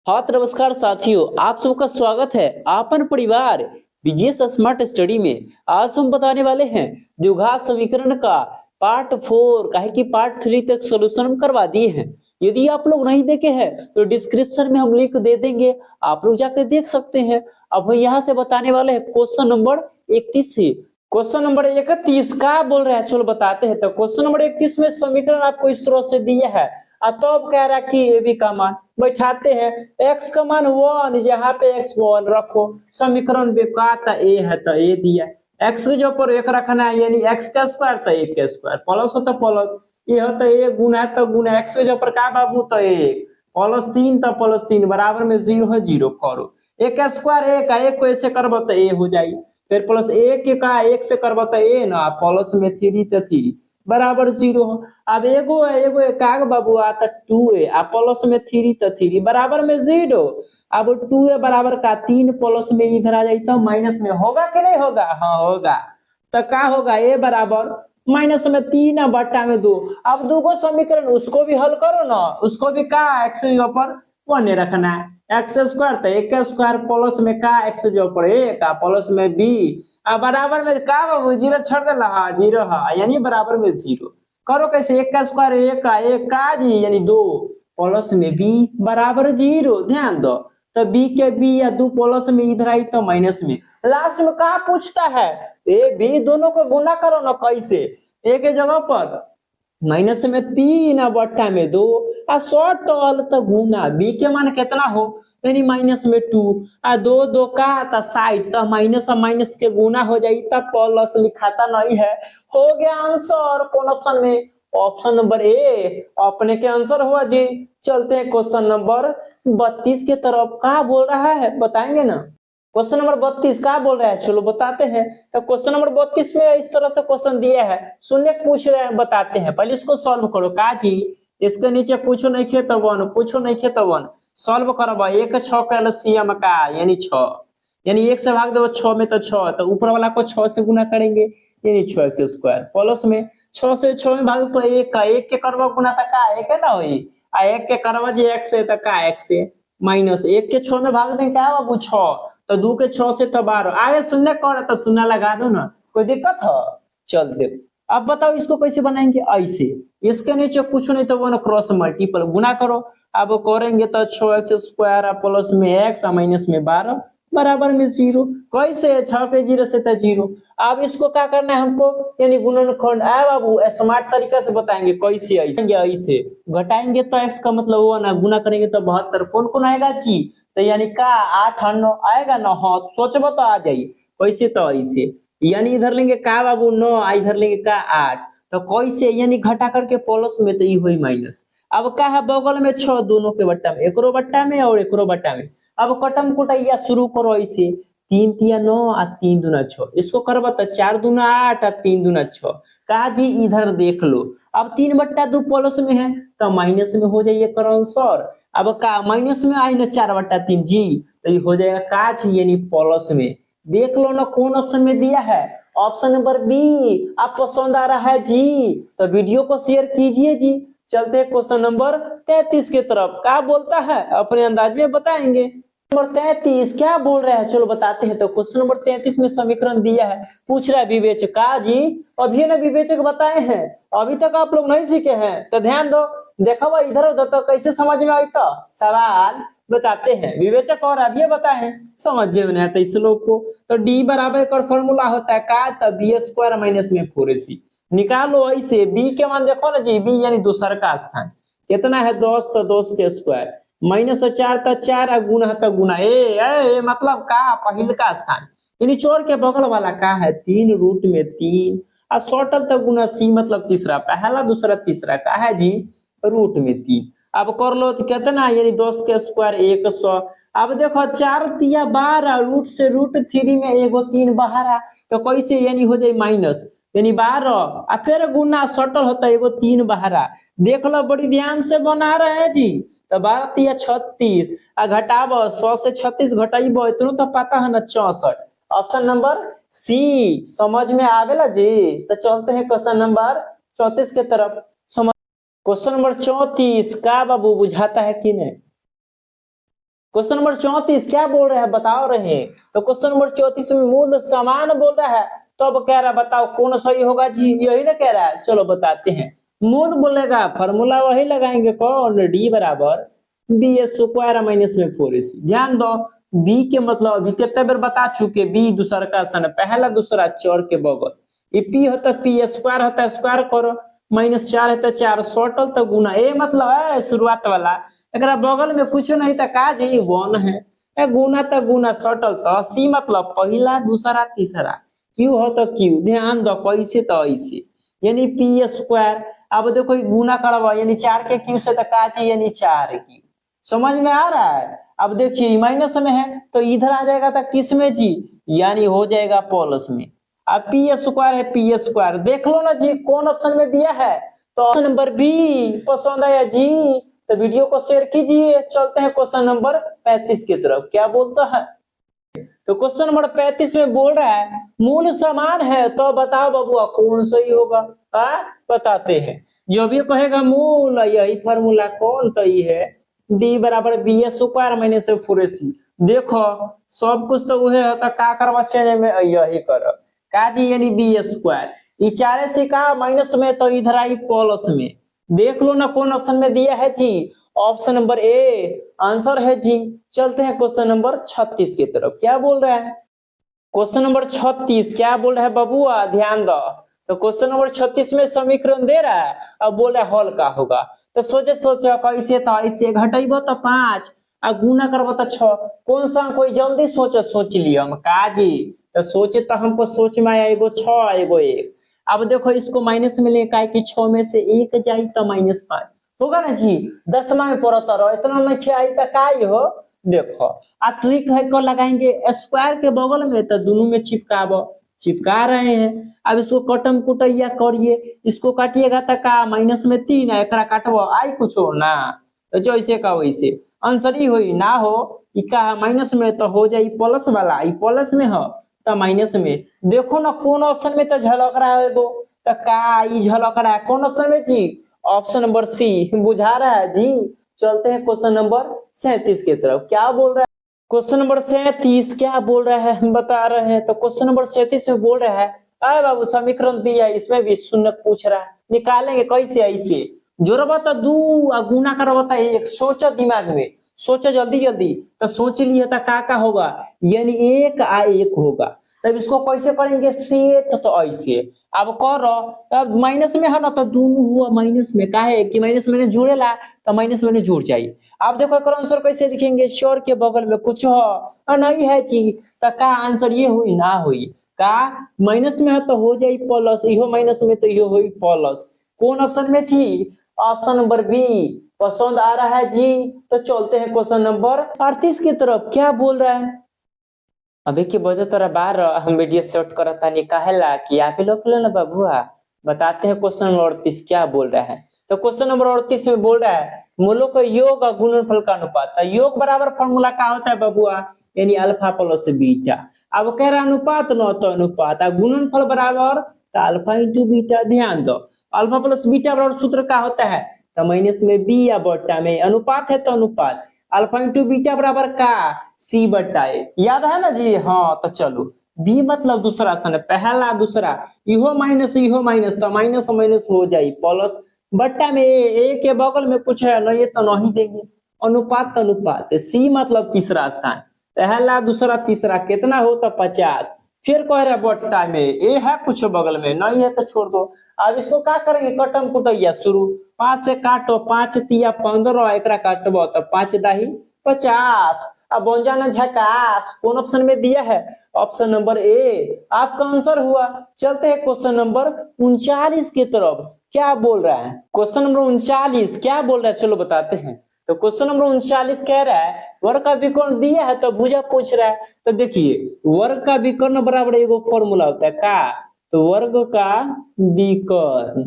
हाँ तो नमस्कार साथियों, आप सबका स्वागत है आपन परिवार बीजीएस स्मार्ट स्टडी में। आज हम बताने वाले हैं द्विघात समीकरण का पार्ट 4, काहे कि पार्ट 3 तक सॉल्यूशन हम करवा दिए हैं। यदि आप लोग नहीं देखे हैं तो डिस्क्रिप्शन में हम लिंक दे देंगे, आप लोग जाकर देख सकते हैं। अब हम यहाँ से बताने वाले हैं क्वेश्चन नंबर 31 से। क्वेश्चन नंबर 31 का बोल रहे हैं, चलो बताते हैं। तो क्वेश्चन नंबर 31 में समीकरण आपको इस तरह से दिया है। तो अब कह रहा है कि ए बी का मान बैठाते हैं। x का मान 1, यहाँ पे x 1 रखो। समीकरण बेकार था, ए है तो ए दिया। x के जो पर एक रखना है, यानी x का स्क्वायर तो एक का स्क्वायर, प्लस हो तो प्लस, ये हो तो ए गुना है तो गुना। x के जो पर का बाबू तो एक, प्लस 3 तो प्लस 3, बराबर में 0 है 0 करो। एक का स्क्वायर एक का, एक को ऐसे करबो तो ए हो जाएगी। फिर प्लस एक का एक से करबो तो ए ना, प्लस में 3 तो 3 बराबर 0। अब एगो एकाग बाबू आता 2a, आ प्लस में 3 तो 3 बराबर में 0। अब 2a बराबर का 3 प्लस में इधर आ जाए तो माइनस में होगा कि नहीं होगा? हाँ होगा। तो क्या होगा? a बराबर माइनस में 3 बट्टा में 2। अब दो को समीकरण उसको भी हल करो ना, उसको भी का एक्स के ऊपर 1 रखना है। एक्स स्क्वायर तो एक स्क्वायर, प्लस में का एक्स के ऊपर एक, प्लस में बी, बराबर में का बाबू 0 छोड़ देला, 0 है यानी बराबर में 0। करो कैसे? एक का स्क्वायर एक का जी यानी 2, प्लस में बी बराबर 0। ध्यान दो, तो बी के बी या 2 प्लस में इधर आई तो माइनस में। लास्ट में क्या पूछता है? ए बी दोनों को गुना करो ना। कैसे? ए के जगह पर माइनस में 3 बट्टा में 2, आ शॉर्ट वाल तो गुना। बी के मान कितना हो? यानी माइनस में 2, आ 2 2 का था 60, तो माइनस और माइनस के गुना हो जाई तब प्लस लिखाता नहीं है। हो गया आंसर। कौन ऑप्शन में? ऑप्शन नंबर ए अपने के आंसर हुआ जी। चलते हैं क्वेश्चन नंबर 32 के तरफ। कहा बोल रहा है बताएंगे ना? क्वेश्चन नंबर 32 क्या बोल रहा है, चलो बताते हैं। तो क्वेश्चन नंबर 32 में इस तरह से क्वेश्चन दिया है, शून्य पूछ रहे हैं, बताते हैं। पहले इसको सॉल्व करो। का जी इसके नीचे पूछो नहीं खे तो 1, पूछो नहीं खे तो 1, सॉल्व करो। 1 6 का एलसीएम का यानी 6, यानी 1 से भाग दो 6 में तो 6, तो ऊपर वाला को 6 से गुना करेंगे यानी 6x स्क्वायर, प्लस में 6 से 6 में भाग तो 1 का, 1 के करवा गुना तो का 1 है ना होई, आ 1 के करवा जी x से तो का x से, माइनस 1 के 6 में भाग दें क्या बाबू 6, तो 2 के 6 से तो 12, आगे शून्य कौन है तो शून्य लगा दो ना, कोई दिक्कत है? चल दे। अब बताओ इसको कैसे बनाएंगे? ऐसे इसके नीचे कुछ नहीं तो 1 क्रॉस मल्टीपल गुना करो। अब करेंगे तो 6x स्क्वायर प्लस में x माइनस में 12 बराबर में 0। कैसे? 6 पे 0 से तो 0। अब इसको क्या करना है हमको? यानी गुणनखंड। आ बाबू स्मार्ट तरीका से बताएंगे कैसे। ऐसे घटाएंगे तो x का मतलब हुआ ना, गुना करेंगे तो 72। कौन कौन आएगा जी? तो यानी का 8 और 9 आएगा ना। हाँ सोचबो तो आ जाइए। कैसे? तो ऐसे, यानी इधर लेंगे का बाबू 9, इधर लेंगे का 8, तो कैसे? यानी घटा करके प्लस में तो ये हुई माइनस। अब क्या है? बगल में 6 दोनों के बट्टा में, एकरो बट्टा में और एकरो बट्टा में। अब कटम कुटैया शुरू करो ऐसे। 3 तिया 9 और 3 दूना 6, इसको करबो तो 4 दूना 8 और 3 दूना 6। कहा जी इधर देख लो, अब 3 बट्टा 2 प्लस में है तो माइनस में हो जाइए कर आंसर। अब का माइनस में आई ना 4 बट्टा 3 जी, तो ये हो जाएगा का जी यानी प्लस में। देख लो ना कौन ऑप्शन में दिया है, ऑप्शन नंबर बी। आप पसंद आ रहा है जी तो वीडियो को शेयर कीजिए जी। चलते हैं क्वेश्चन नंबर 33 के तरफ। क्या बोलता है अपने अंदाज में बताएंगे। नंबर 33 क्या बोल रहा है, चलो बताते हैं। तो क्वेश्चन नंबर 33 में समीकरण दिया है, पूछ रहा है विवेचक। का जी अभी ना विवेचक बताए हैं, अभी तक आप लोग नहीं सीखे हैं तो ध्यान दो। देखो इधर उधर तो कैसे समझ में आई तो सवाल बताते हैं। विवेचक और अभी बताए समझ में आता इस लोग को। तो डी बराबर का फॉर्मूला होता है का, तो बी स्क्वायर माइनस में 4ac निकालो। ऐसे बी के मान देखो ना जी, बी यानी दूसरा का स्थान कितना है 10, तो 10 के स्क्वायर, माइनस 4 तो 4 गुना तो गुना ए मतलब का पहिल का स्थान, यानी चोर के बगल वाला का है 3 रूट में 3, और शॉर्टल तो गुना सी मतलब तीसरा, पहला दूसरा तीसरा का है जी रूट में 3। अब कर लो तो कितना, यानी 10 के स्क्वायर 100। अब देखो 4 तिया 12, रूट से रूट 3 में एगो 3 बाहर आ, तो कैसे? यानी हो जाए माइनस, यानी 12 और फिर गुना शटल होता है एगो 3 बाहर आ। देख लो बड़ी ध्यान से बना रहे हैं जी। तो 12 तिया 36 आ घटाब 100 से 36 घटाइब इतनो तो पता है ना 64। ऑप्शन नंबर सी समझ में आवेला जी। तो चलते हैं क्वेश्चन नंबर 34 के तरफ। क्वेश्चन नंबर 34 का बाबू बुझाता है कि नहीं? क्वेश्चन नंबर 34 क्या बोल रहा है बताओ रहे हैं। तो क्वेश्चन नंबर 34 में मूल समान बोल रहा है, तो अब कह रहा है बताओ कौन सही होगा जी, यही ना कह रहा है। चलो बताते हैं। मूल बोलेगा फॉर्मूला वही लगाएंगे, कौन, डी बराबर बी स्क्वायर माइनस में 4ac। ध्यान दो, बी के मतलब अभी कितने बार बता चुके, बी दूसरा का स्थान है, पहला दूसरा चौर के बगल, ये पी होता है पी, स्क्वायर होता है स्क्वायर करो, माइनस 4 है तो 4 सटल तो गुना, ए मतलब है शुरुआत वाला, अगर बगल में कुछ नहीं तो का जी 1 है, गुना तो गुना सटल तो सी मतलब पहला दूसरा तीसरा, क्यू हो तो क्यू, ध्यान दो कैसे तो ऐसे, यानी पी स्क्वायर। अब देखो गुना करवा यानी 4 के क्यू से तो का जी यानी 4 क्यू, समझ में आ रहा है। अब देखिए माइनस में है तो इधर आ जाएगा तो किस में जी, यानी हो जाएगा प्लस में। अब पी स्क्वायर है पी स्क्वायर, देख लो ना जी कौन ऑप्शन में दिया है, तो ऑप्शन नंबर बी पसंद आया जी, तो वीडियो को शेयर कीजिए। चलते हैं क्वेश्चन नंबर 35 की तरफ, क्या बोलता है। तो क्वेश्चन नंबर 35 में बोल रहा है मूल समान है, तो बताओ बबुआ कौन सही होगा। बताते हैं, जो भी कहेगा मूल यही फॉर्मूला कौन सही है, डी बराबर बी स्क्वायर माइनस 4ac। देखो सब कुछ तो वही होता, का करवा चेंज में यही करो का जी, यानी बी स्क्वायर, ये 4ac का माइनस में तो इधर आई प्लस में, देख लो ना कौन ऑप्शन में दिया है जी, ऑप्शन नंबर ए आंसर है जी। चलते हैं क्वेश्चन नंबर 36 की तरफ, क्या बोल रहा है। क्वेश्चन नंबर 36 क्या बोल रहा है बबुआ, ध्यान दो। तो क्वेश्चन नंबर 36 में समीकरण दे रहा है, अब बोल रहा है हल का होगा, तो सोचे कैसे था, इससे घटेबो तो 5 और गुना करबो तो 6, कौन सा कोई जल्दी सोच लियो हम का जी, तो सोचे तो हमको सोच में आया एगो 6 एगो 1। अब देखो इसको माइनस में ले का कि 6 में से 1 जाई तो -5 होगा ना जी, 10वां में पढ़ता रहो इतना में क्या आई तो का ही हो। देखो आ ट्रिक है को लगाएंगे स्क्वायर के बगल में तो दोनों में चिपका रहे हैं। अब इसको कटम कुटैया करिए, इसको काटिएगा तो का माइनस में 3 है, एकरा काटबो आई कुछ हो ना, तो जैसे का वैसे आंसर ही होई ना हो, इका माइनस में तो हो जाए प्लस वाला, ई प्लस में हो तो माइनस में। देखो ना कौन ऑप्शन में तो झलक रहा है वो, तो का ई झलक रहा है कौन ऑप्शन में जी, ऑप्शन नंबर सी बुझा रहा है जी। चलते हैं क्वेश्चन नंबर 37 की तरफ, क्या बोल रहा है। क्वेश्चन नंबर 37 क्या बोल रहा है हम बता रहे हैं। तो क्वेश्चन नंबर 37 में बोल रहा है अरे बाबू समीकरण दिया है, इसमें भी शून्य पूछ रहा है, निकालेंगे कैसे, ऐसे जोड़बा तो 2 और गुना करबा तो 1, सोचो दिमाग में, सोचो जल्दी जल्दी, तो सोच लिए तो का होगा, यानी 1 आ 1 होगा। तब इसको कैसे करेंगे सेट, तो ऐसे अब करो, तब माइनस में है ना तो दोनों हुआ माइनस में, काहे कि माइनस में जुड़ेला तो माइनस में जुड़ जाई। अब देखो एक आंसर कैसे लिखेंगे, चौर के बगल में कुछ हो नहीं है जी, तो का आंसर ये हुई ना हुई, का माइनस में है तो हो जाई प्लस, इहो माइनस में तो इहो हुई प्लस, कौन ऑप्शन में जी, ऑप्शन नंबर बी पसंद आ रहा है जी। तो चलते हैं क्वेश्चन नंबर 38 की तरफ, क्या बोल रहा है। अभी की वजह तोरा बार हम वीडियो शॉर्ट करता नहीं कहेला कि आप ही लोग लो ना बबुआ। बताते हैं क्वेश्चन नंबर 38 क्या बोल रहा है। तो क्वेश्चन नंबर 38 में बोल रहा है मूलों का योग और गुणनफल का अनुपात, योग बराबर फॉर्मूला क्या होता है बबुआ, यानी अल्फा प्लस बीटा। अब कह रहा अनुपात न तो अनुपात, गुणनफल बराबर तो अल्फा इंटू बीटा। ध्यान दो अल्फा प्लस बीटा बराबर सूत्र क्या होता है, तो माइनस में बी या बट्टा में, अनुपात है तो अनुपात, अल्फा इंटू बीटा बराबर का सी बट्टा ए, याद है ना जी। हाँ तो चलो बी मतलब दूसरा स्थान है, पहला दूसरा, इहो माइनस तो माइनस माइनस हो जाए प्लस, बट्टा में ए के बगल में कुछ है नहीं तो नहीं देंगे, अनुपात अनुपात, सी मतलब तीसरा स्थान, पहला दूसरा तीसरा कितना हो तो 50, फिर कह रहा बट्टा में ए है कुछ बगल में नहीं है तो छोड़ दो। अब इसको क्या करेंगे कटम कुटैया शुरू, 5 से काटो, 5 तिया 15, एकरा काटबो तो 5 दाही 50, अब बन जाना झकास, कौन ऑप्शन में दिया है, ऑप्शन नंबर ए आपका आंसर हुआ। चलते हैं क्वेश्चन नंबर 39 की तरफ, क्या बोल रहा है। क्वेश्चन नंबर 39 क्या बोल रहा है चलो बताते हैं। तो क्वेश्चन नंबर 39 कह रहा है वर्ग का विकर्ण दिया है तो भुजा पूछ रहा है। तो देखिए वर्ग का विकर्ण बराबर एगो फॉर्मूला होता है का, तो वर्ग का विकर्ण,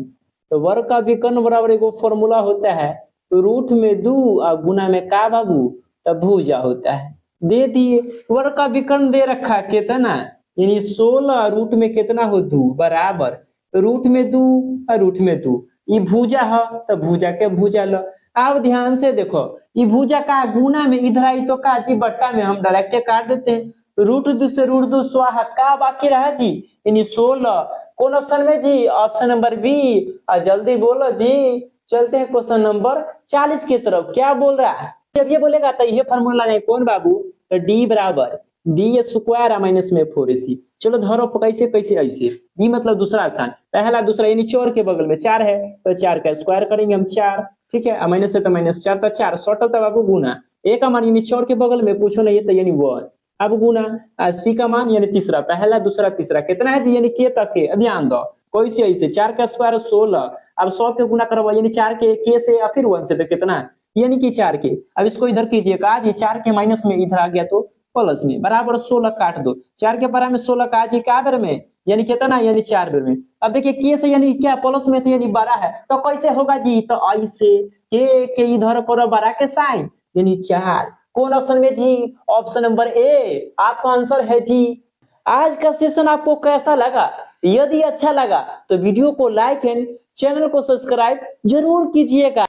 तो वर्ग का विकर्ण बराबर एगो फॉर्मूला होता है, तो रूट में 2 और गुना में का बाबू तो भुजा होता है। दे दिए वर्ग का विकर्ण दे रखा है कितना, यानी 16 रूट में कितना हो 2 बराबर रूट में 2 और रूट में 2, ये भुजा है तो भुजा के भुजा लो, अब ध्यान से देखो, ये भुजा का गुना में इधर आई तो का जी बट्टा में हम डायरेक्ट काट देते हैं। रूट 2 से रूट 2 स्वाहा का बाकी रहा जी, यानी 16। कौन ऑप्शन में जी? Option number B. और जल्दी बोलो जी। चलते हैं क्वेश्चन नंबर 40 की तरफ। क्या बोल रहा है? जब ये बोलेगा तो ये फॉर्मूला लगाए कौन बाबू? तो डी बराबर बी स्क्वायर माइनस में 4ac। चलो धरो कैसे कैसे ऐसे, बी मतलब दूसरा स्थान, पहला दूसरा यानी 4 के बगल में 4 है तो 4 का स्क्वायर करेंगे हम 4, ठीक है। माइनस है तो माइनस 4 तो 4 सॉर्टल तब बाबू गुना, ए का मान यानी 4 के बगल में कुछ नहीं है तो यानी 1, अब गुना सी का मान यानी तीसरा, पहला दूसरा तीसरा कितना है जी? यानी के तक के, ध्यान दो कैसे ऐसे 4 का स्क्वायर 16, अब 100 के गुना करवा यानी 4 के से या फिर 1 से तो कितना है यानी कि 4 के। अब इसको इधर कीजिएगा, आज 4 के माइनस में इधर आ गया तो प्लस में, बराबर 16 काट दो, 4 के बराबर में 16 का जी क्या बेर में यानी कितना यानी 4 बेर में। अब देखिए के से यानी क्या प्लस में तो यानी 12 है तो कैसे होगा जी? तो ऐसे के इधर पर 12 के साइन यानी 4। कौन ऑप्शन में जी? ऑप्शन नंबर ए आपका आंसर है जी। आज का सेशन आपको कैसा लगा? यदि अच्छा लगा तो वीडियो को लाइक एंड चैनल को सब्सक्राइब जरूर कीजिएगा।